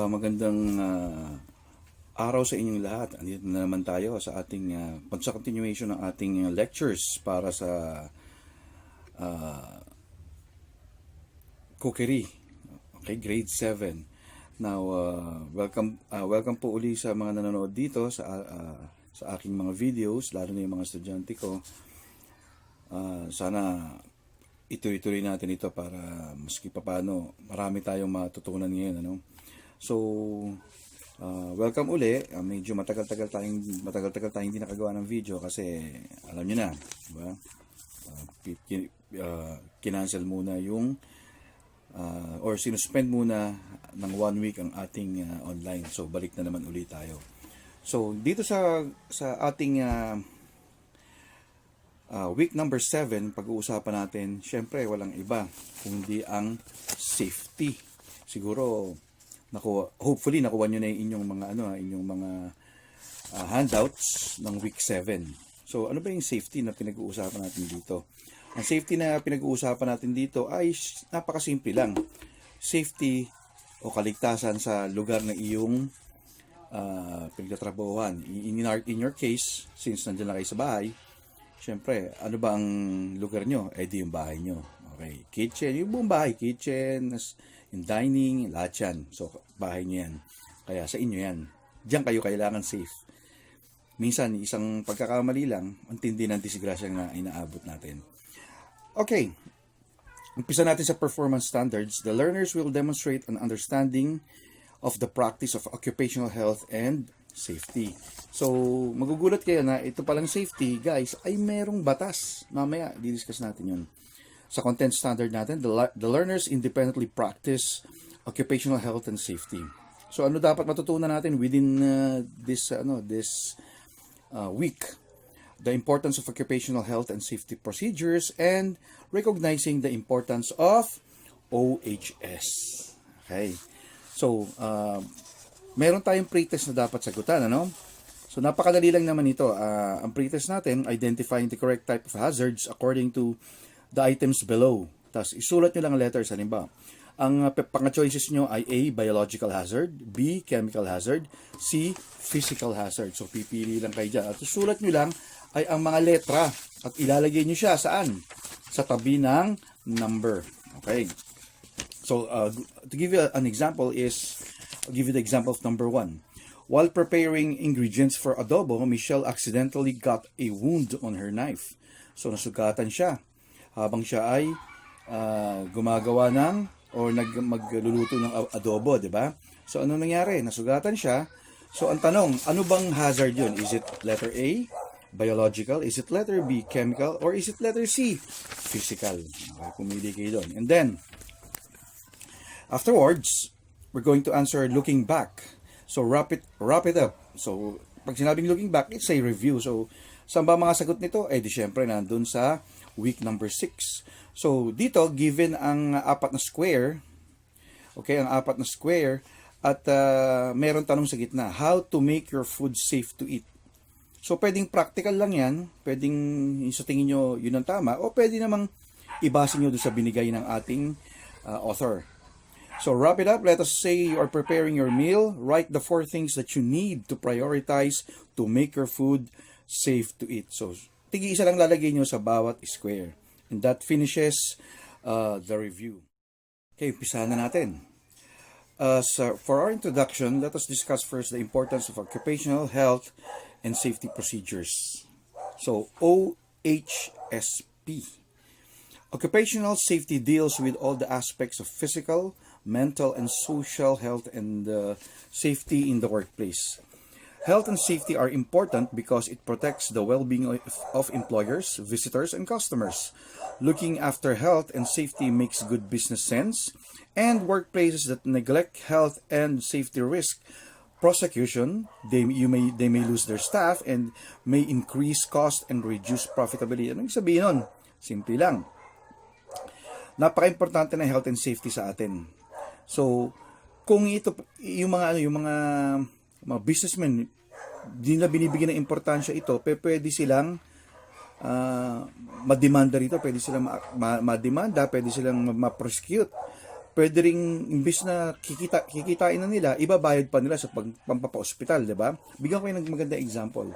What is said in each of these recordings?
Magandang araw sa inyong lahat. Andito na naman tayo sa ating sa continuation ng ating lectures para sa cookery. Okay, grade 7. Now, welcome po uli sa mga nanonood dito sa aking mga videos, lalo na yung mga estudyante ko. Sana ituloy-tuloy natin ito para maski papaano marami tayong matutunan ngayon, ano? So, welcome uli. Medyo matagal-tagal tayong hindi nakagawa ng video kasi alam niyo na, di ba? Kinancel muna yung or sinuspend muna ng 1 week ang ating online. So, balik na naman uli tayo. So, dito sa ating week number 7, pag-uusapan natin, syempre walang iba kundi ang safety. Siguro hopefully nakuha niyo na yung inyong mga handouts ng week 7. So ano ba yung safety na pinag-uusapan natin dito? Ang safety na pinag-uusapan natin dito ay napakasimple lang. Safety o kaligtasan sa lugar na iyong pinagtatrabahuhan. In your case, since nandiyan na kayo sa bahay, syempre, ano ba ang lugar nyo? Di yung bahay nyo. Okay, kitchen, yung buong bahay, kitchen, yung dining, lahat yan. So, bahay nyo yan. Kaya sa inyo yan. Diyan kayo kailangan safe. Minsan, isang pagkakamali lang, ang tindi ng disgrasya nga inaabot natin. Okay, umpisa natin sa performance standards. The learners will demonstrate an understanding of the practice of occupational health and safety. So, magugulat kayo na ito palang safety, guys, ay merong batas. Mamaya, didiscuss natin yun. Sa content standard natin, the learners independently practice occupational health and safety. So, ano dapat matutunan natin within this week? The importance of occupational health and safety procedures and recognizing the importance of OHS. Okay. So, meron tayong pretest na dapat sagutan, ano? So, napakadali lang naman ito. Ang pretest natin, identifying the correct type of hazards according to the items below. Tapos, isulat nyo lang ang letters, halimbawa. Ang pang-choices nyo ay A, biological hazard, B, chemical hazard, C, physical hazard. So, pipili lang kayo dyan. At isulat nyo lang ay ang mga letra at ilalagay nyo siya saan? Sa tabi ng number. Okay. So, to give you an example I'll give you the example of number 1. While preparing ingredients for adobo, Michelle accidentally got a wound on her knife. So, nasugatan siya habang siya ay gumagawa magluluto ng adobo, di ba? So, ano nangyari? Nasugatan siya. So, ang tanong, ano bang hazard yun? Is it letter A, biological? Is it letter B, chemical? Or is it letter C, physical? Okay, pumili kayo doon. And then, afterwards, we're going to answer looking back. So, wrap it up. So, pag sinabing looking back, it's a review. So, saan ba mga sagot nito? Di syempre, nandun sa week number 6. So, dito, given ang 4 na square, okay, ang 4 na square, at meron tanong sa gitna, how to make your food safe to eat. So, pwedeng practical lang yan, pwedeng sa tingin nyo yun ang tama, o pwede namang ibase nyo doon sa binigay ng ating author. So, wrap it up. Let us say you are preparing your meal. Write the 4 things that you need to prioritize to make your food safe to eat. So, tigi-isa lang lalagay nyo sa bawat square. And that finishes the review. Okay, umpisahan na natin. So for our introduction, let us discuss first the importance of occupational health and safety procedures. So, OHSP. Occupational safety deals with all the aspects of physical, mental, and social health and safety in the workplace. Health and safety are important because it protects the well-being of employers, visitors, and customers. Looking after health and safety makes good business sense, and workplaces that neglect health and safety risk prosecution. They may lose their staff and may increase cost and reduce profitability. Anong sabihin nun? Simple lang. Napaka-importante ng health and safety sa atin. So, kung ito yung mga businessmen, di na binibigyan ng importansya ito, pwede silang mademanda rito, pwede silang mademanda, pwede silang ma-prosecute. pwede ring imbis na kikitain na nila, ibabayad pa nila sa pampapa-ospital, di ba? Bigyan ko kayo ng maganda example.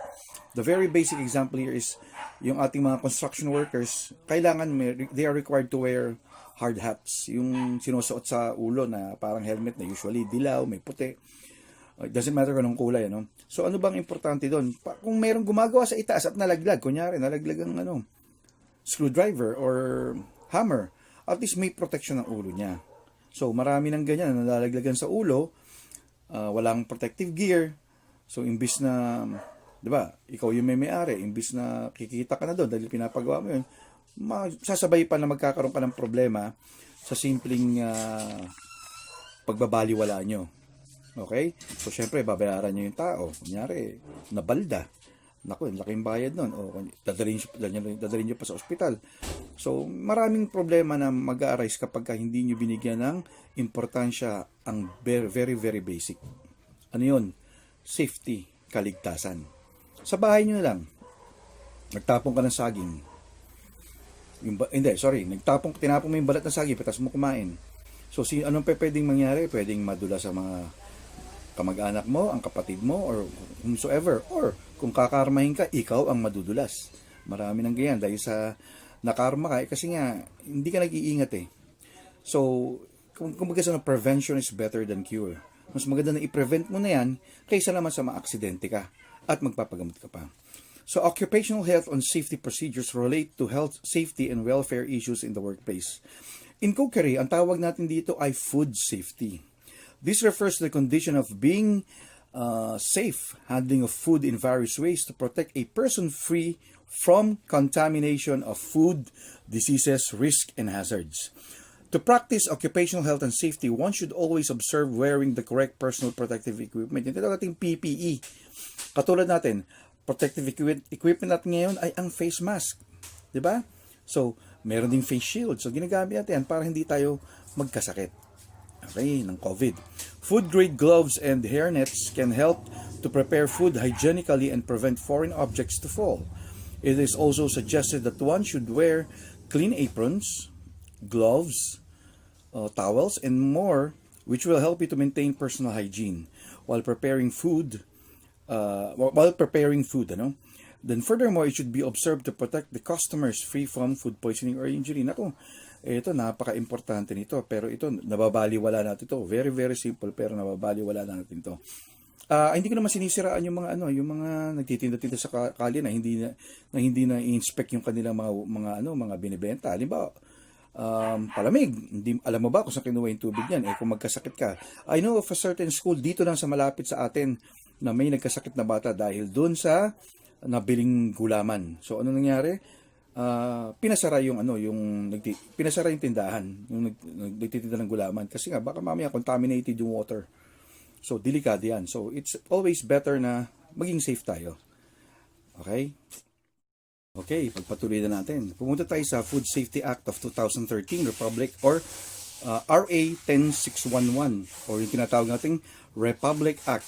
The very basic example here is yung ating mga construction workers, kailangan they are required to wear hard hats, yung sinusuot sa ulo na parang helmet na usually dilaw, may puti. It doesn't matter kung anong kulay, ano? So ano bang importante doon? Kung mayroong gumagawa sa itaas at nalaglag, kunyari nalaglag ang screwdriver or hammer, at least may protection ng ulo niya. So marami ng ganyan na nalalaglagan sa ulo, walang protective gear. So imbis na, 'di ba? Ikaw yung may-ari, imbis na kikita ka na doon dahil pinapagawa mo 'yun, sasabay pa na magkakaroon ka ng problema sa simpleng pagbabaliwala nyo. Okay? So, syempre, babayaran nyo yung tao. Kunyari, nabalda. Naku, laking bayad nun. O, dadalhin nyo pa sa ospital. So, maraming problema na mag-a-arise kapag hindi nyo binigyan ng importansya ang very, very, very basic. Ano yun? Safety, kaligtasan. Sa bahay nyo lang, nagtapon ka ng saging. Tinapon mo yung balat ng saging, patas mo kumain. So, anong pwedeng mangyari? Pwedeng madula sa mga kamag-anak mo, ang kapatid mo, or whomsoever. Or, kung kakarmahin ka, ikaw ang madudulas. Marami nang ganyan dahil sa nakarma ka, kasi nga, hindi ka nag-iingat eh. So, kumbaga sa prevention is better than cure. Mas maganda na i-prevent mo na yan, kaysa naman sa ma-aksidente ka at magpapagamot ka pa. So, occupational health and safety procedures relate to health, safety, and welfare issues in the workplace. In cookery, ang tawag natin dito ay food safety. This refers to the condition of being safe handling of food in various ways to protect a person free from contamination of food, diseases, risk, and hazards. To practice occupational health and safety, one should always observe wearing the correct personal protective equipment. Ito natin PPE. Katulad natin, protective equipment natin ngayon ay ang face mask. Diba? So, meron ding face shield. So, ginagamit natin para hindi tayo magkasakit. Okay, ng COVID. Food-grade gloves and hairnets can help to prepare food hygienically and prevent foreign objects to fall. It is also suggested that one should wear clean aprons, gloves, towels, and more, which will help you to maintain personal hygiene while preparing food. Then furthermore, it should be observed to protect the customers free from food poisoning or injury. Naku, ito napaka-importante nito, pero ito nababaliwala natin ito. Very, very simple, pero nababaliwala natin ito. Hindi ko naman sinisiraan yung mga nagtitinda-tinda sa kalye na hindi na i-inspect yung kanilang mga binebenta. Halimbawa, palamig. Alam mo ba kung saan kinuha yung tubig niyan? Kung magkasakit ka. I know of a certain school dito lang sa malapit sa atin na may nagkasakit na bata dahil doon sa nabiling gulaman. So ano nangyari? Pinasara yung pinasara yung tindahan, yung nagtitinda ng gulaman kasi nga baka mamaya contaminated yung water. So delikado yan. So it's always better na maging safe tayo. Okay? Okay, pagpatuloy na natin. Pumunta tayo sa Food Safety Act of 2013, Republic or RA 10611 or yung tinatawag nating Republic Act.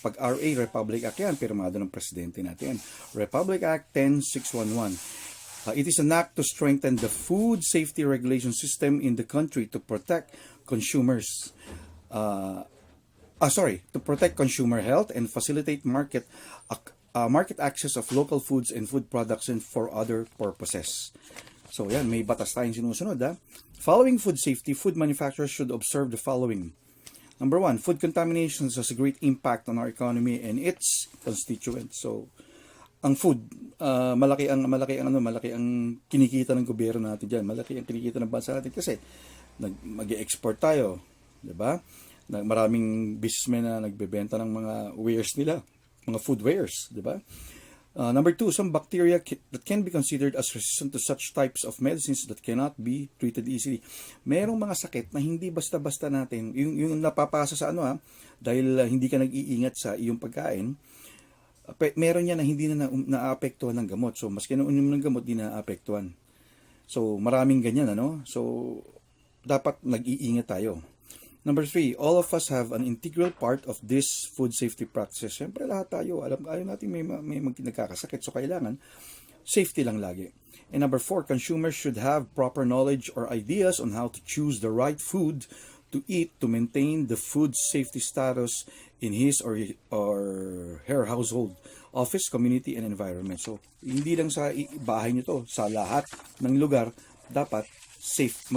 Pag RA, Republic Act yan, pirmado ng presidente natin. Republic Act 10611. It is an act to strengthen the food safety regulation system in the country to protect consumers. To protect consumer health and facilitate market access of local foods and food products and for other purposes. So yan, may batas tayong sinusunod. Following food safety, food manufacturers should observe the following. Number 1, food contaminations has a great impact on our economy and its constituents. So, ang food, malaki ang kinikita ng gobyerno natin diyan. Malaki ang kinikita ng bansa natin kasi mag-export tayo, 'di ba? Maraming businessmen na nagbebenta ng mga wares nila, mga food wares, 'di ba? Number 2, some bacteria that can be considered as resistant to such types of medicines that cannot be treated easily. Merong mga sakit na hindi basta-basta natin yung napapasa sa dahil hindi ka nag-iingat sa iyong pagkain. Meron yan na hindi na naapektuhan ng gamot. So, maski na uminom ng gamot, di naapektuhan. So, maraming ganyan, So, dapat nag-iingat tayo. Number 3, all of us have an integral part of this food safety practices. Siyempre, lahat tayo. Ayaw natin may nagkakasakit. So, kailangan safety lang lagi. And number 4, consumers should have proper knowledge or ideas on how to choose the right food to eat to maintain the food safety status in his or her household, office, community, and environment. So, hindi lang sa bahay nyo to, sa lahat ng lugar, dapat safe,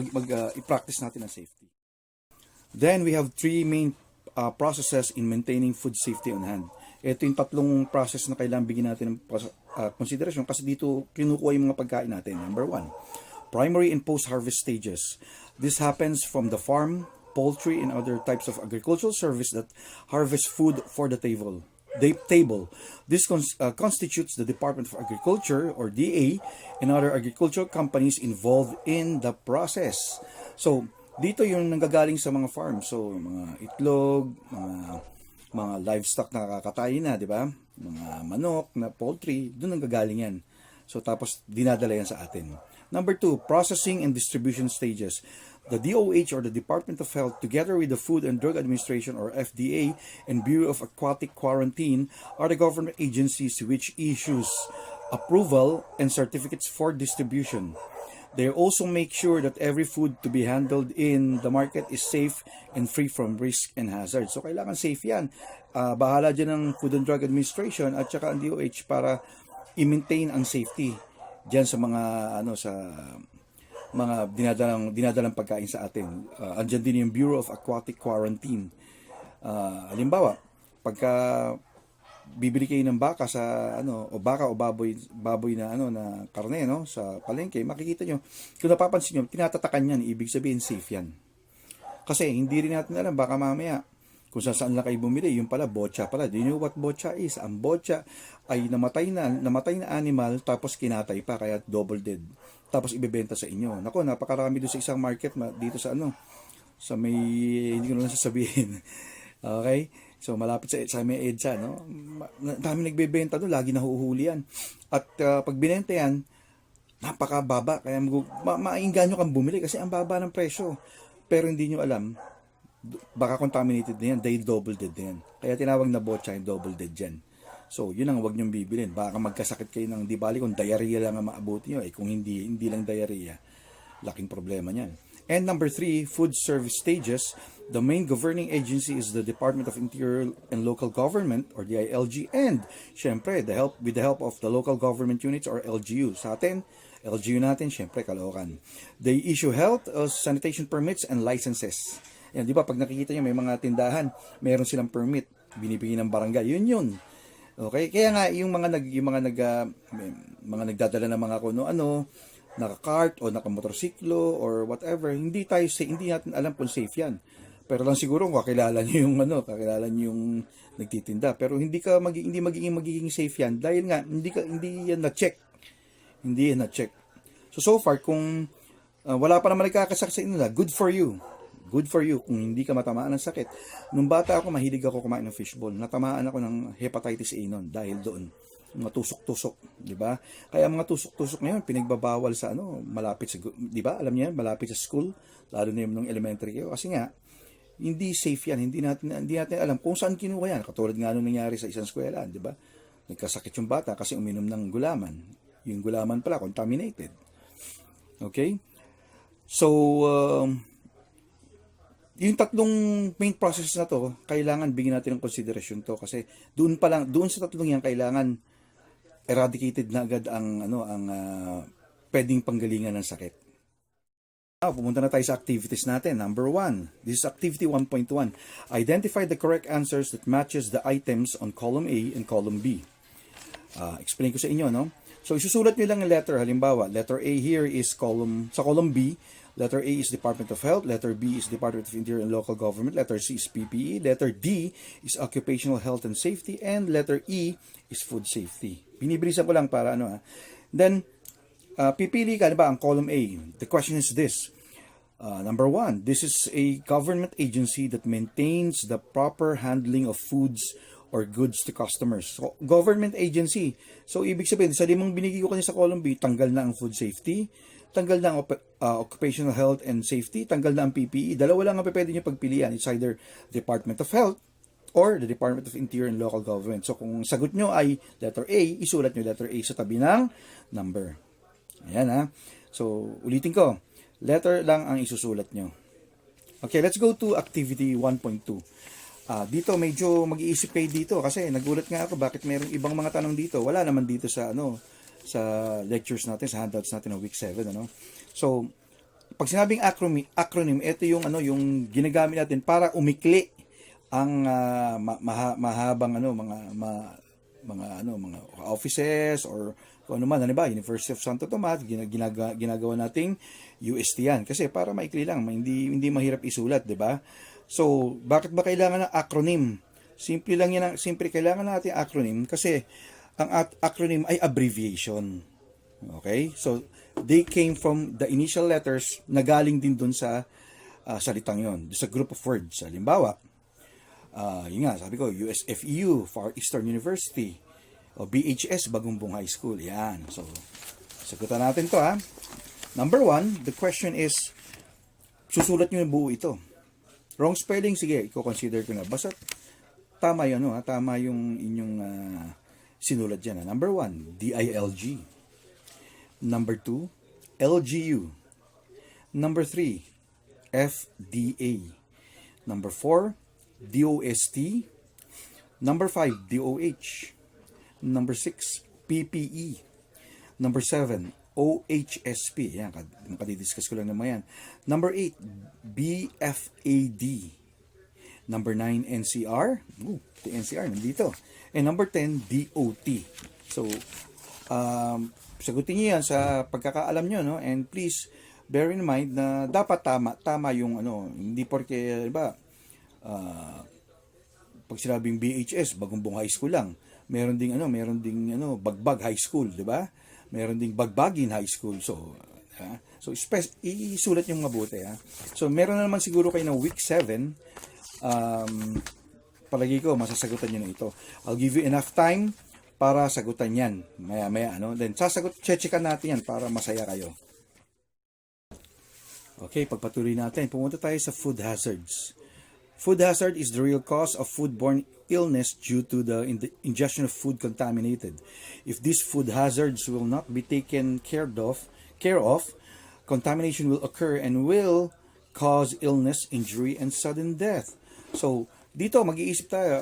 i-practice natin ang safety. Then, we have three main processes in maintaining food safety on hand. Ito yung tatlong process na kailangan bigyan natin ng consideration kasi dito kinukuha yung mga pagkain natin. Number 1, primary and post-harvest stages. This happens from the farm, poultry, and other types of agricultural service that harvest food for the table. This constitutes the Department of Agriculture, or DA, and other agricultural companies involved in the process. So, dito yung nanggagaling sa mga farms. So, mga itlog, mga livestock na kakatayin na, di ba? Mga manok, na poultry, doon nanggagaling yan. So, tapos dinadala yan sa atin. Number 2, processing and distribution stages. The DOH, or the Department of Health, together with the Food and Drug Administration, or FDA, and Bureau of Aquatic Quarantine are the government agencies which issues approval and certificates for distribution. They also make sure that every food to be handled in the market is safe and free from risk and hazard. So, kailangan safe yan. Bahala dyan ng Food and Drug Administration at saka ang DOH para i-maintain ang safety dyan sa mga sa mga dinadalang pagkain sa atin. Andyan din yung Bureau of Aquatic Quarantine. Halimbawa, pagka bibili kayo ng baka sa o baka o baboy na na karne sa palengke, makikita nyo, kung napapansin nyo, tinatatakan yan, ibig sabihin safe yan. Kasi hindi rin natin alam, baka mamaya kung saan lang kayo bumili, yung pala botcha pala. Do you know what botcha is? Ang botcha ay namatay na animal tapos kinatay pa, kaya double dead. Tapos ibebenta sa inyo. Nako, napakarami doon sa isang market dito sa sa may, hindi ko na lang sasabihin. Okay? So, malapit sa may EDSA, dami nagbebenta doon, lagi nahuhuli yan. At pag binenta yan, napakababa. Kaya maingganyo kang bumili kasi ang baba ng presyo. Pero hindi nyo alam, baka contaminated na yan, dahil double dead na yan. Kaya tinawag na botcha yung double dead dyan. So, yun ang huwag nyong bibilin. Baka magkasakit kayo ng, di bali kung diarrhea lang ang maabuti nyo. Kung hindi lang diarrhea, laking problema niyan. And number 3, food service stages. The main governing agency is the Department of Interior and Local Government, or DILG. And, syempre, with the help of the local government units, or LGU. Sa atin, LGU natin, syempre, Caloocan. They issue health, sanitation permits, and licenses. Yan, di ba, pag nakikita nyo, may mga tindahan, meron silang permit, binibigay ng barangay. Yun. Okay, kaya nga yung mga nagdadala ng mga naka-cart o naka-motorsiklo or whatever, hindi natin alam kung safe 'yan. Pero lang siguro kakilala niyo yung nagtitinda, pero hindi magiging safe 'yan dahil nga hindi yan na-check. So far kung wala pa naman nagkakasakit sa inyo, good for you. Good for you kung hindi ka matamaan ng sakit. Nung bata ako, mahilig ako kumain ng fishball. Natamaan ako ng hepatitis A noon dahil doon. Mga tusok-tusok, di ba? Kaya mga tusok-tusok ngayon, pinagbabawal sa malapit sa, di ba? Alam niyo yan, malapit sa school, lalo na yung nung elementary kayo. Kasi nga, hindi safe yan. Hindi natin alam kung saan kinuha yan. Katulad nga nung nangyari sa isang eskwela, di ba? Nagkasakit yung bata kasi uminom ng gulaman. Yung gulaman pala, contaminated. Okay? So, yung tatlong main process na to, kailangan bigyan natin ng consideration to kasi doon sa tatlong yan kailangan eradicated na agad ang pwedeng panggalingan ng sakit. Now, pumunta na tayo sa activities natin. Number 1, this is activity 1.1. Identify the correct answers that matches the items on column A and column B. Explain ko sa inyo, So, isusulat nyo lang ang letter. Halimbawa, letter A here is sa column B. Letter A is Department of Health. Letter B is Department of Interior and Local Government. Letter C is PPE. Letter D is Occupational Health and Safety. And letter E is Food Safety. Binibilisan ko lang para Then, pipili ka, ang column A. The question is this. Number 1, this is a government agency that maintains the proper handling of foods or goods to customers. So, government agency. So, ibig sabihin, sa limang binigay ko kanina sa column B, tanggal na ang food safety, tanggal na ang occupational health and safety, tanggal na ang PPE. Dalawa lang ang pwede nyo pagpilian. It's either Department of Health or the Department of Interior and Local Government. So, kung sagot nyo ay letter A, isulat nyo letter A sa tabi ng number. Ayan So, ulitin ko. Letter lang ang isusulat nyo. Okay, let's go to activity 1.2. Dito medyo mag-iisip kayo dito kasi nagulat nga ako bakit mayroong ibang mga tanong dito. Wala naman dito sa sa lectures natin, sa handouts natin ng week 7, ano. So, pag sinabing acronym, ito yung yung ginagamit natin para umikli ang mahabang mga offices or kung ano man, ano ba, University of Santo Tomas, ginagawa nating UST yan. Kasi para maikli lang, hindi mahirap isulat, di ba? So, bakit ba kailangan ng acronym? Simple lang yan, simple kailangan natin acronym kasi ang acronym ay abbreviation. Okay? So, they came from the initial letters na galing din dun sa salitang yon, sa group of words. Halimbawa, yun nga, sabi ko, USFEU, Far Eastern University, o BHS, Bagumbong High School. Yan. So, sagutan natin to, ha. Number 1, the question is, susulat nyo yung buo ito. Wrong spelling, sige, i-consider ko na. Basta, tama yun, tama yung inyong sinulat dyan. Number 1, DILG. Number 2, LGU. Number 3, FDA. Number 4, DOST. Number 5, DOH. Number 6, PPE. Number 7, OHSP. Yan, makadidiscuss ko lang naman yan. Number 8, BFAD. Number 9, NCR. The NCR, nandito. And number 10, DOT. So, sagutin niyo yan sa pagkakaalam nyo, no? And please, bear in mind na dapat tama yung hindi porke, diba, pag sinabing BHS, Bagumbong High School lang. Meron ding Bagbag High School, 'di ba? Meron ding Bagbagin High School. So, isulat yung mabuti, ha. So, meron na naman siguro kayo ng week 7. Palagi ko masasagutan niyo na ito. I'll give you enough time para sagutan 'yan. Maya-maya, Then checkan natin 'yan para masaya kayo. Okay, pagpatuloy natin. Pumunta tayo sa food hazards. Food hazard is the real cause of foodborne illness due to the ingestion of food contaminated. If these food hazards will not be taken care of, contamination will occur and will cause illness, injury, and sudden death. So, dito mag-iisip tayo,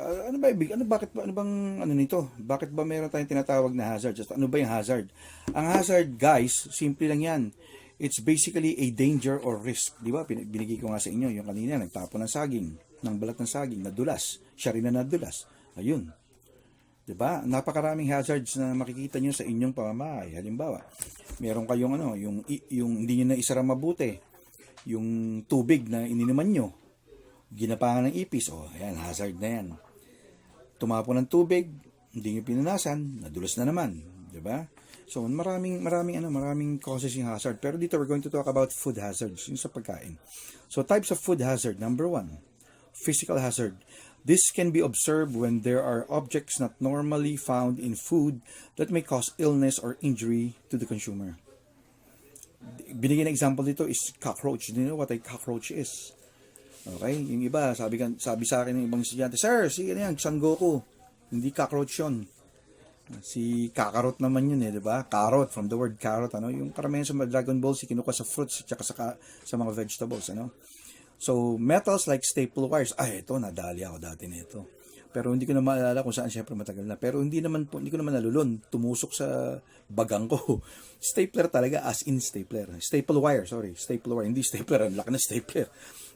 bakit ba meron tayong tinatawag na hazard? Ano ba yung hazard? Ang hazard, guys, simple lang yan. It's basically a danger or risk. Di ba? Binigay ko nga sa inyo yung kanina, nagtapo ng saging, ng balat ng saging, nadulas. Siya rin na nadulas. Ayun. Di ba? Napakaraming hazards na makikita nyo sa inyong pamamahay. Halimbawa, meron kayong yung hindi nyo na isara mabuti. Yung tubig na ininuman nyo. Ginapangan ng ipis. Ayan, hazard na yan. Tumapo ng tubig, hindi nyo pinunasan, nadulas na naman. Di ba? So, maraming causes yung hazard. Pero dito, we're going to talk about food hazards, yung sa pagkain. So, types of food hazard. Number 1, physical hazard. This can be observed when there are objects not normally found in food that may cause illness or injury to the consumer. Binigyan na example dito is cockroach. Do you know what a cockroach is? Okay? Yung iba, sabi sa akin ng ibang estudyante, Sir, Son Goku. Hindi cockroach yun. Si kakarot naman yun di ba? Carrot, from the word carrot, yung karamihan sa Dragon Ball, kinuha sa fruits at sa mga vegetables, So, metals like staple wires, ito, nadali ako dati nito. Pero hindi ko na maalala kung saan, syempre matagal na. Pero hindi ko naman nalulun, tumusok sa bagang ko. Stapler talaga, as in stapler. Staple wire, hindi stapler, ang laki na stapler.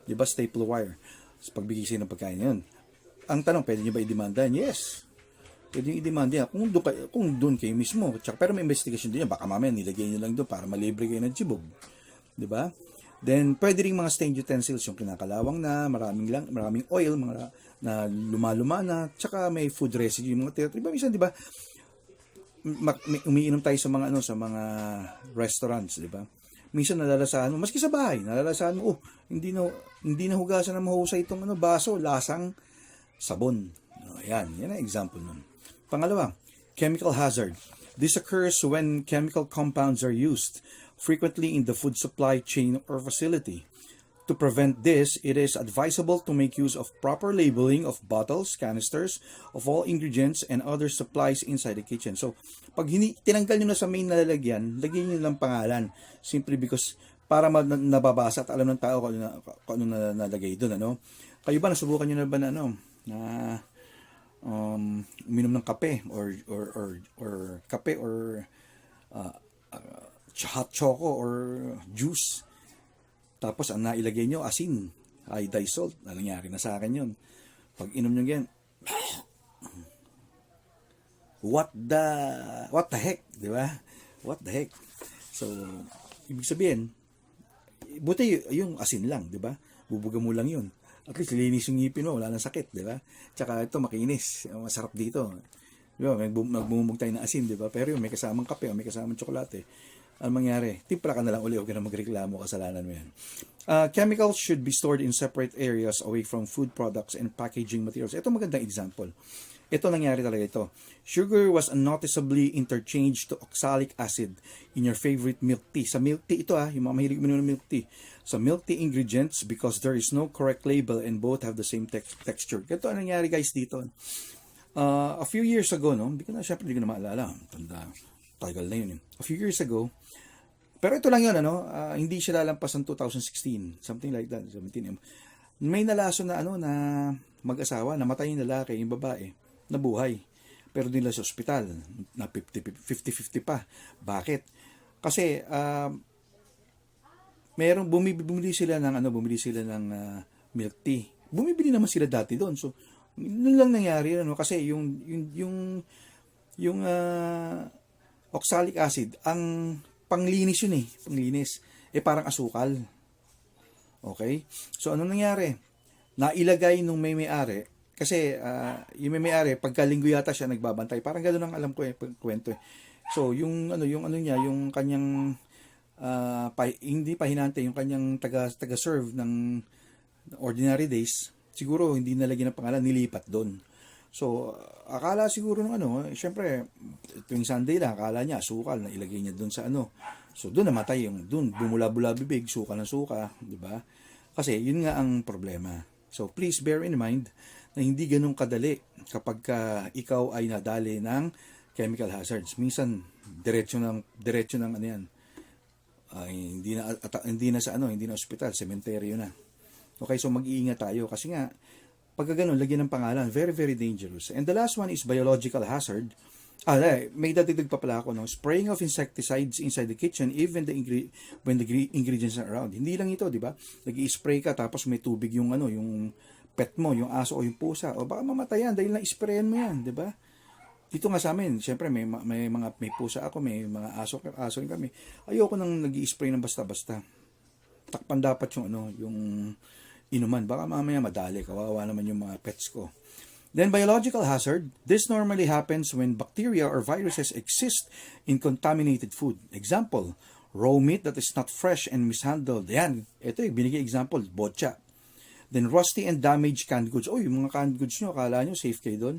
Di ba, staple wire. So, pagbigay sa'yo ng pagkain yun. Ang tanong, pwede nyo ba i-demanda? Yes. Pwede yung i-demand yan. Kung doon kayo mismo. Pero may investigation din yan. Baka mamaya nilagay nyo lang doon para malibre kayo ng chibog. Diba? Then, pwede rin mga stained utensils. Yung kinakalawang na, maraming oil, mga na lumaluma na, tsaka may food residue. Yung mga diba? Minsan, diba? Umiinom tayo sa mga restaurants, diba? Minsan nalalasahan mo, maski sa bahay, nalalasahan mo, hindi na hugasan na mahusay itong baso, lasang sabon. Yan ang example nun. Pangalawa, chemical hazard. This occurs when chemical compounds are used, frequently in the food supply chain or facility. To prevent this, it is advisable to make use of proper labeling of bottles, canisters, of all ingredients and other supplies inside the kitchen. So, pag tinanggal nyo na sa main na lalagyan, lagyan nyo lang pangalan. Simply because para nababasa at alam ng tao kung ano na nalagay doon, ano. Kayo ba, nasubukan nyo na ba na, ano, na uminom ng kape or kape or hot choco or juice, tapos ang nailagay nyo asin, iodized salt. Nangyari na sa akin yun. Pag inom nyo yan, what the heck, di ba? What the heck? So, ibig sabihin, buti yung asin lang, di ba? Bubuga mo lang yun. At least linis yung ngipin mo, wala nang sakit, di ba? Tsaka ito, makinis, masarap dito. Di ba? Nagbumumog tayo ng asin, di ba? Pero yung may kasamang kape o may kasamang tsokolate, ang mangyari, timpla ka na lang uli, huwag ka na magreklamo, kasalanan mo yan. Chemicals should be stored in separate areas away from food products and packaging materials. Ito magandang example. Ito nangyari talaga ito. Sugar was unnoticeably interchanged to oxalic acid in your favorite milk tea. Sa milk tea ito yung mga mahilig uminom ng milk tea. Sa milk tea ingredients because there is no correct label and both have the same texture. Ito ang nangyari guys dito. A few years ago, no? Siyempre hindi ko na maalala. Tagal na yun. A few years ago, pero ito lang yun, ano? Hindi siya lalampas ng 2016. Something like that. 17. May nalaso na, na mag-asawa, namatay yung lalaki, yung babae, nabuhay. Pero dinala sa ospital, na 50-50 pa. Bakit? Kasi, bumili sila ng, milk tea. Bumibili naman sila dati doon. So, nun lang nangyari, kasi yung oxalic acid, ang panglinis yun panglinis. Parang asukal. Okay? So, ano nangyari? Nailagay nung may-ari, kasi yung may-ari, pagkalinggo yata siya nagbabantay. Parang gano'n ang alam ko kwento. So, yung kanyang, hindi pahinante, yung kanyang taga-serve ng ordinary days, siguro hindi nalagyan ng pangalan, nilipat doon. So, akala siguro ng syempre, tuwing Sunday lang, akala niya, sukal, na ilagay niya doon sa So, doon namatay doon, bumula-bula bibig, suka ng suka, di ba? Kasi, yun nga ang problema. So, please bear in mind na hindi ganun kadali kapag ikaw ay nadali ng chemical hazards. Minsan, diretso ng yan. Hindi na ospital, sementeryo na. Okay, so mag-iingat tayo kasi nga, pagka ganun, lagyan ng pangalan, very, very dangerous. And the last one is biological hazard. May dadagdag pa pala ako, spraying of insecticides inside the kitchen even when the ingredients are around. Hindi lang ito, di ba? Nag-i-spray ka tapos may tubig yung pet mo, yung aso o yung pusa. O baka mamatayan dahil na-sprayan mo yan, di ba? Dito nga sa amin, syempre may pusa ako, may mga aso rin kami. Ayoko nang nag-i-spray ng basta-basta. Takpan dapat yung inuman. Baka mamaya madali, kawawa naman yung mga pets ko. Then biological hazard. This normally happens when bacteria or viruses exist in contaminated food. Example, raw meat that is not fresh and mishandled. Yan, ito binigay example, botcha. Then rusty and damaged canned goods. Yung mga canned goods nyo, akala nyo safe kayo doon.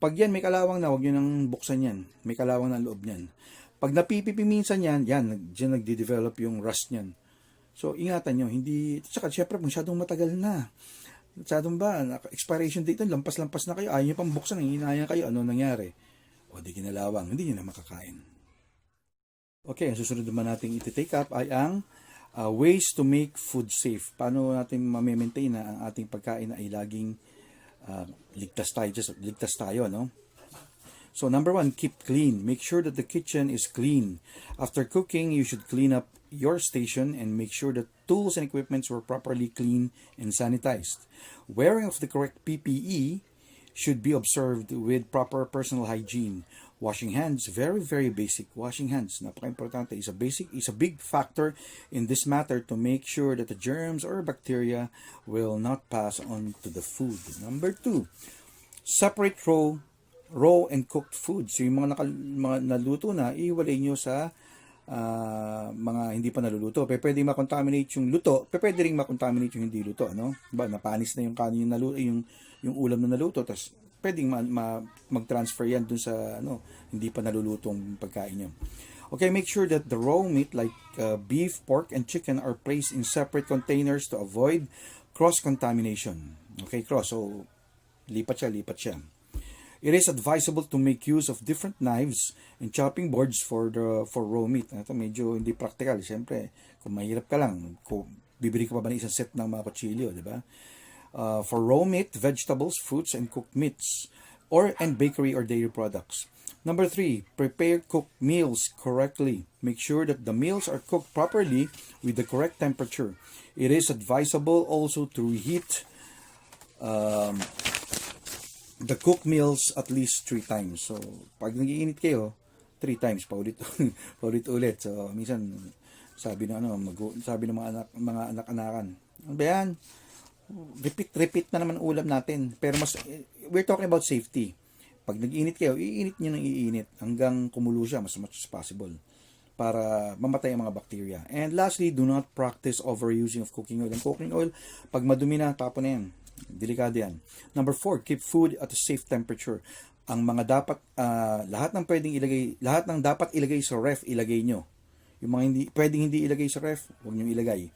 Pag yan may kalawang na, huwag nyo nang buksan yan. May kalawang na loob niyan. Pag napipipi minsan yan, dyan nagde-develop yung rust niyan. So, ingatan nyo, tsaka syempre, masyadong matagal na. Masyadong expiration date, lampas-lampas na kayo, ayaw nyo pang buksan, hinahayaan kayo, ano nangyari? Di kinalawang, hindi nyo na makakain. Okay, ang susunod naman natin iti-take up ay ang ways to make food safe. Paano natin ma-maintain na ang ating pagkain ay laging ligtas tayo, no? So, number 1, keep clean. Make sure that the kitchen is clean. After cooking, you should clean up your station and make sure that tools and equipments were properly clean and sanitized. Wearing of the correct PPE should be observed with proper personal hygiene. Washing hands, very, very basic. Washing hands, napaka-importante. Is a big factor in this matter to make sure that the germs or bacteria will not pass on to the food. Number 2, separate raw and cooked food. So yung mga naluto na, iwalay nyo sa mga hindi pa naluluto. Pwede ma-contaminate yung luto, pwede ring ma-contaminate yung hindi luto, ano? Napanis na yung kanin yung ulam na naluto, tapos pwedeng mag-transfer yan dun sa hindi pa nalulutong pagkain nyo. Okay, make sure that the raw meat like beef, pork, and chicken are placed in separate containers to avoid cross-contamination. Okay, so lipat siya. It is advisable to make use of different knives and chopping boards for raw meat. Ito medyo hindi practical. Siyempre, kung mahirap ka lang, bibili ka pa ba ng isang set ng mga kutsilyo, di ba? For raw meat, vegetables, fruits, and cooked meats, and bakery or dairy products. Number 3, prepare cooked meals correctly. Make sure that the meals are cooked properly with the correct temperature. It is advisable also to reheat the cooked meals at least 3 times. So, pag nag-iinit kayo, 3 times, paulit-ulit. So, minsan, sabi ng mga anak-anakan, ano ba yan? Repeat na naman ulam natin. Pero we're talking about safety. Pag nag-iinit kayo, iinit nyo ng iinit hanggang kumulo siya as much as possible para mamatay ang mga bacteria. And lastly, do not practice overusing of cooking oil. Ang cooking oil, pag madumi na, tapon na yan. Delikado yan. Number 4, keep food at a safe temperature. Ang mga dapat, lahat ng dapat ilagay sa ref, ilagay nyo. Yung mga pwedeng hindi ilagay sa ref, huwag nyo ilagay.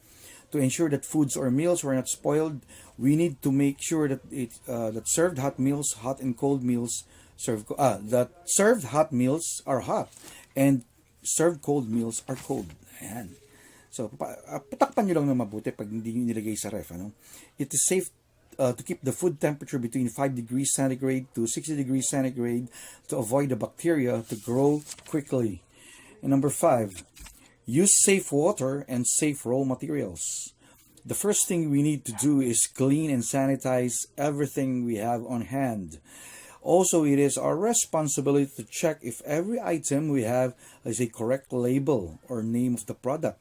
To ensure that foods or meals were not spoiled, we need to make sure that that served hot meals, hot and cold meals, that served hot meals are hot, and served cold meals are cold. Ayan. So, patakpan nyo lang na mabuti pag hindi nyo nilagay sa ref. Ano? It is safe to keep the food temperature between 5 degrees centigrade to 60 degrees centigrade to avoid the bacteria to grow quickly. And number 5, use safe water and safe raw materials. The first thing we need to do is clean and sanitize everything we have on hand. Also, it is our responsibility to check if every item we have has a correct label or name of the product,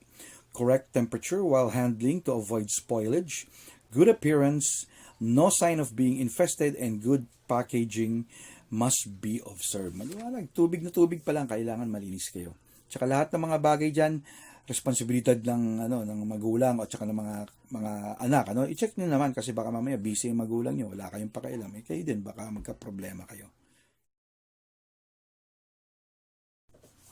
correct temperature while handling to avoid spoilage, good appearance, no sign of being infested, and good packaging must be observed. Maliwanag, tubig na tubig pa lang, kailangan malinis kayo. Tsaka lahat ng mga bagay dyan, responsibilidad ng magulang at saka ng mga anak. I-check niyo naman kasi baka mamaya busy yung magulang niyo, wala kayong pakialam. Kayo din, baka magka-problema kayo.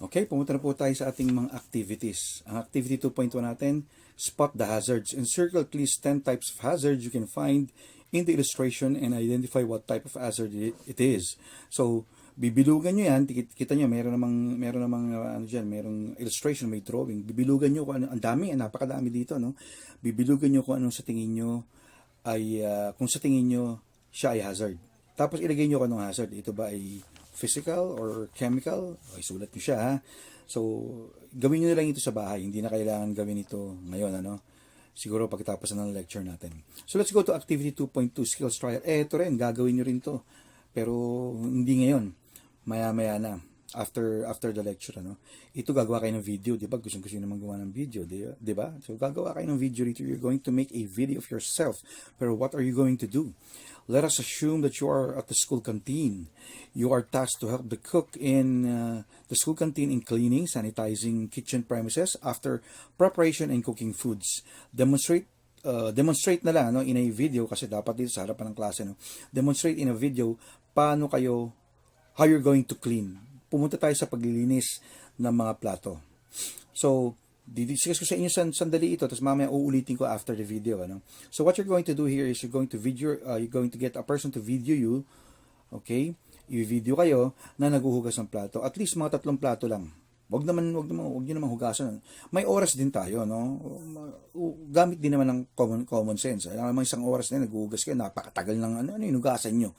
Okay, pumunta na po tayo sa ating mga activities. Ang activity 2.1 natin, spot the hazards. Encircle at least 10 types of hazards you can find in the illustration and identify what type of hazard it is. So, bibilugan nyo yan, kita nyo, meron namang merong illustration, may drawing. Bibilugan nyo kung ano, ang dami, napakadami dito, no? Bibilugan nyo kung anong sa tingin nyo kung sa tingin nyo siya ay hazard. Tapos ilagay nyo kung anong hazard. Ito ba ay physical or chemical? Okay, sulat nyo siya, ha? So, gawin nyo na lang ito sa bahay. Hindi na kailangan gawin ito ngayon, ano? Siguro pagkatapos ng lecture natin. So, let's go to activity 2.2, skills trial. Ito rin, gagawin nyo rin to. Pero, hindi ngayon. Maya-maya na after the lecture, ano. Ito gagawa kayo ng video, 'di ba? Gusto naman gawa ng video, 'di ba? So gagawa kayo ng video dito. You're going to make a video of yourself. Pero what are you going to do? Let us assume that you are at the school canteen. You are tasked to help the cook in the school canteen in cleaning, sanitizing kitchen premises after preparation and cooking foods. Demonstrate na lang, no, in a video kasi dapat dito sa harapan ng klase, no. Demonstrate in a video how you're going to clean. Pumunta tayo sa paglilinis ng mga plato. So, didiscuss ko sa inyo sandali ito, tapos mamaya uulitin ko after the video. Ano? So, what you're going to do here is you're going to get a person to video you. Okay? I-video kayo na naguhugas ng plato. At least mga 3 plato lang. Wag niyo naman hugasan. May oras din tayo, no? Gamit din naman ng common sense. Alam mo, isang oras na naghuhugas kayo, napakatagal ng yung hugasan nyo.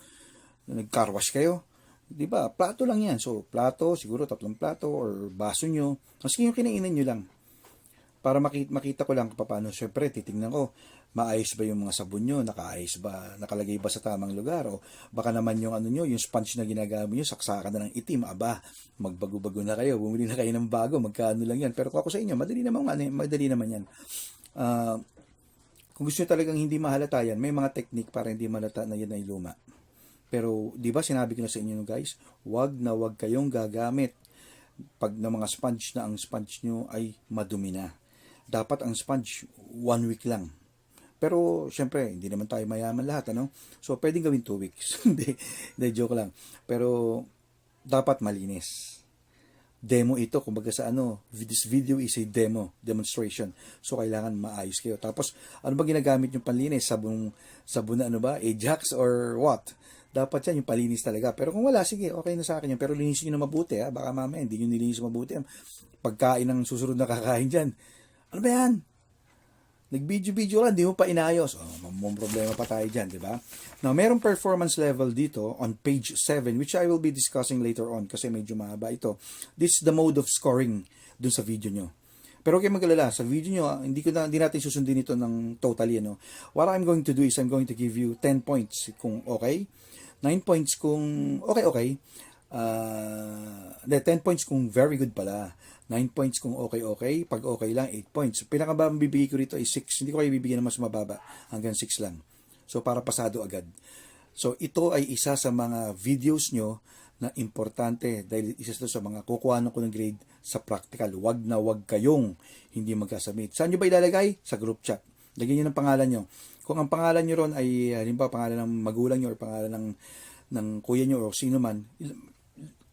Nag-car wash kayo. Diba? Plato lang yan. So, plato, siguro 3 plato or baso nyo. Maski yung kinainan nyo lang. Para makita ko lang paano. Siyempre, titingnan ko, maayos ba yung mga sabon nyo? Nakaayos ba? Nakalagay ba sa tamang lugar? O baka naman yung yung sponge na ginagamit nyo, saksakan na ng itim. Aba, magbago-bago na kayo. Bumili na kayo ng bago. Magkano lang yan. Pero kung ako sa inyo, madali naman yan. Kung gusto nyo talagang hindi mahalata yan, may mga technique para hindi mahalata na yan ay luma. Pero, di ba, sinabi ko na sa inyo, guys, wag kayong gagamit pag na mga sponge na ang sponge nyo ay madumi na. Dapat ang sponge 1 week lang. Pero, syempre, hindi naman tayo mayaman lahat, ano? So, pwedeng gawin 2 weeks. Hindi, joke lang. Pero, dapat malinis. Demo ito, kumbaga sa this video is a demonstration. So, kailangan maayos kayo. Tapos, ano ba ginagamit yung panlinis? Sabon na Ajax or what? Dapat yan, yung palinis talaga. Pero kung wala, sige, okay na sa akin yan. Pero linisin nyo na mabuti, ha? Baka mamaya, hindi nyo nilinis mabuti. Pagkain ng susunod na kakain dyan. Ano ba yan? Nag-video-video lang, di mo pa inayos. May problema pa tayo dyan, di ba? Now, merong performance level dito on page 7, which I will be discussing later on kasi medyo mahaba ito. This is the mode of scoring dun sa video nyo. Pero okay mag-alala, sa video nyo, hindi natin susundin ito ng totally, ano. What I'm going to do is I'm going to give you 10 points kung okay, 9 points kung okay, 10 points kung very good pala, 9 points kung okay, pag okay lang, 8 points. Pinakababang bibigay ko rito ay 6, hindi ko kayo bibigyan ng mas mababa, hanggang 6 lang. So, para pasado agad. So, ito ay isa sa mga videos nyo na importante dahil isa ito sa mga kukuhanan ko ng grade sa practical. Wag na wag kayong hindi magkasubmit. Saan nyo ba ilalagay? Sa group chat. Lagyan nyo ng pangalan nyo. Kung ang pangalan nyo ron ay, halimbawa, pangalan ng magulang nyo or pangalan ng kuya nyo o sino man,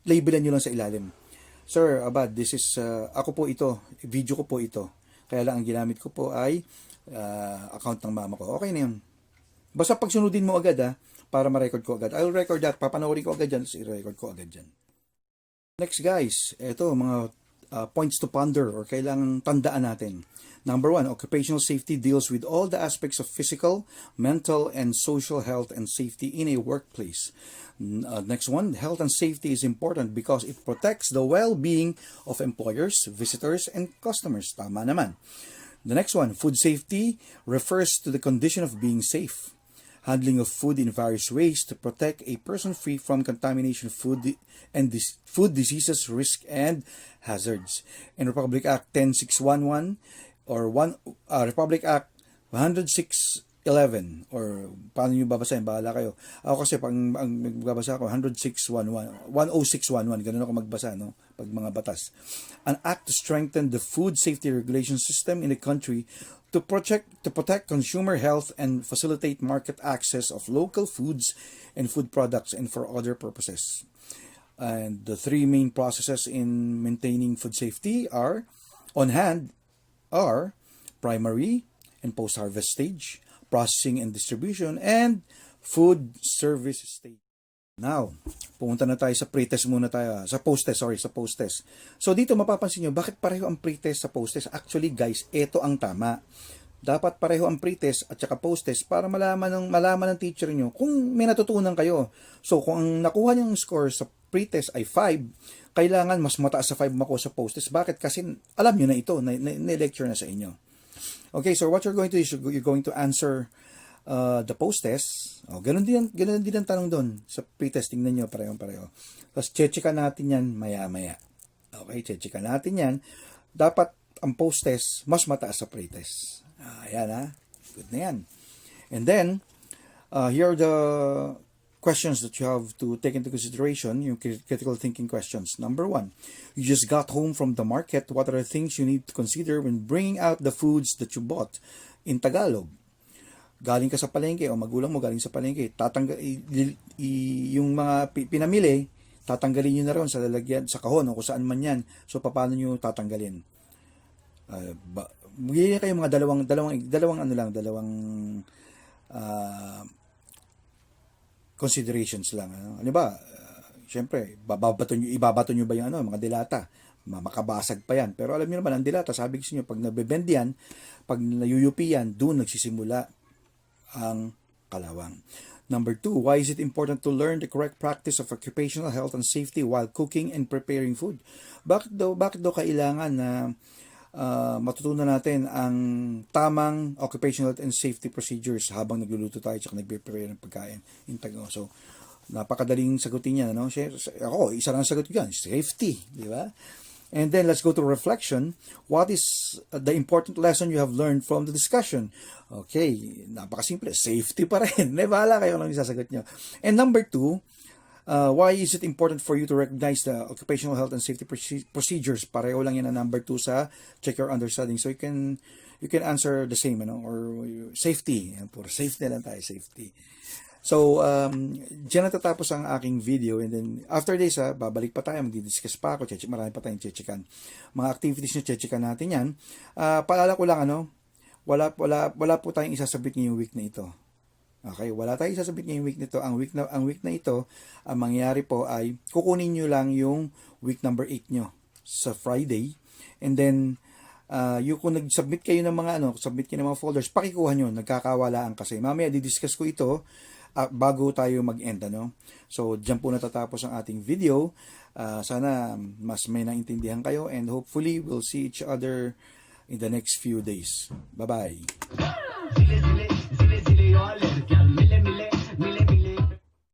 labelan nyo lang sa ilalim. Sir, Abad, this is, ako po ito, video ko po ito. Kaya lang ang ginamit ko po ay account ng mama ko. Okay na yun. Basta pagsunodin mo agad para ma-record ko agad. I'll record that. Papanoorin ko agad dyan. I-record ko agad dyan. Next guys, ito mga points to ponder or kailangang tandaan natin. Number 1, occupational safety deals with all the aspects of physical, mental, and social health and safety in a workplace. Next one, health and safety is important because it protects the well-being of employers, visitors, and customers. Tama naman. The next one, food safety refers to the condition of being safe. Handling of food in various ways to protect a person free from contamination, food diseases, risk, and hazards. In Republic Act 10611 or Republic Act 10611 or paano nyo babasahin, bahala kayo. Ako kasi pag magbabasa ako 10611, ganun ako magbasa, no? Pag mga batas. An act to strengthen the food safety regulation system in the country to protect consumer health and facilitate market access of local foods and food products and for other purposes. And the 3 main processes in maintaining food safety are primary and post-harvest stage, processing and distribution, and food service stage. Now, pumunta na tayo sa pre-test muna tayo. Sa post-test. So, dito mapapansin nyo, bakit pareho ang pre-test sa post-test? Actually, guys, ito ang tama. Dapat pareho ang pre-test at saka post-test para malaman ng teacher nyo kung may natutunan kayo. So, kung ang nakuha niyong score sa pre-test ay 5, kailangan mas mataas sa 5 makuha sa post-test. Bakit? Kasi alam nyo na ito, na-lecture na sa inyo. Okay, so what you're going to do is you're going to answer the post-test. Ganun din ang tanong doon sa pre-test. Tingnan nyo, pareho. Tapos, checkan natin yan maya-maya. Okay, checkan natin yan. Dapat ang post-test mas mataas sa pre-test. Ayan good na yan. And then, here are the questions that you have to take into consideration, yung critical thinking questions. Number 1, you just got home from the market. What are the things you need to consider when bringing out the foods that you bought? In Tagalog, galing ka sa palengke o magulang mo galing sa palengke, yung mga pinamili, tatanggalin nyo na rin sa lalagyan, sa kahon o kung saan man yan. So, paano nyo tatanggalin? Bigyan kayo mga dalawang considerations lang. Ano ba? Siyempre, ibabato nyo ba yung mga dilata? Makabasag pa yan. Pero alam niyo naman, ang dilata, sabi ko sa inyo, pag nabebend yan, pag nayuyupi yan, doon nagsisimula ang kalawang. Number 2, why is it important to learn the correct practice of occupational health and safety while cooking and preparing food? Bakit daw kailangan na matutunan natin ang tamang occupational health and safety procedures habang nagluluto tayo at nagpe-prepare ng pagkain? So, napakadaling sagutin yan. Ako, isa lang sagot ko yan, safety. Di ba? And then, let's go to reflection. What is the important lesson you have learned from the discussion? Okay, napakasimple. Safety pa rin. Bahala kayo lang isasagot nyo. And number 2, why is it important for you to recognize the occupational health and safety procedures? Pareho lang yan na number 2 sa check your understanding. So, you can answer the same, or safety. Puro safety na lang tayo, safety. So, dyan natatapos ang aking video, and then after this, babalik pa tayo, magdi-discuss pa ako, marami pa tayong checkan. Mga activities na checkan natin yan. Paalala ko lang, wala po tayong isasabit ngayong week na ito. Okay, wala tayong sasabit ngayong week nito. Ang week na ito, ang mangyayari po ay kukunin nyo lang yung week number 8 nyo sa Friday. And then yung kung nag-submit kayo ng mga submit kayo ng mga folders, pakikuha nyo, nagkakawalaan kasi. Mamaya di-discuss ko ito bago tayo mag-end, ano. So, diyan po natatapos ang ating video. Sana mas may naintindihan kayo and hopefully we'll see each other in the next few days. Bye-bye. Zile zile, zile zile yo alırken mile mile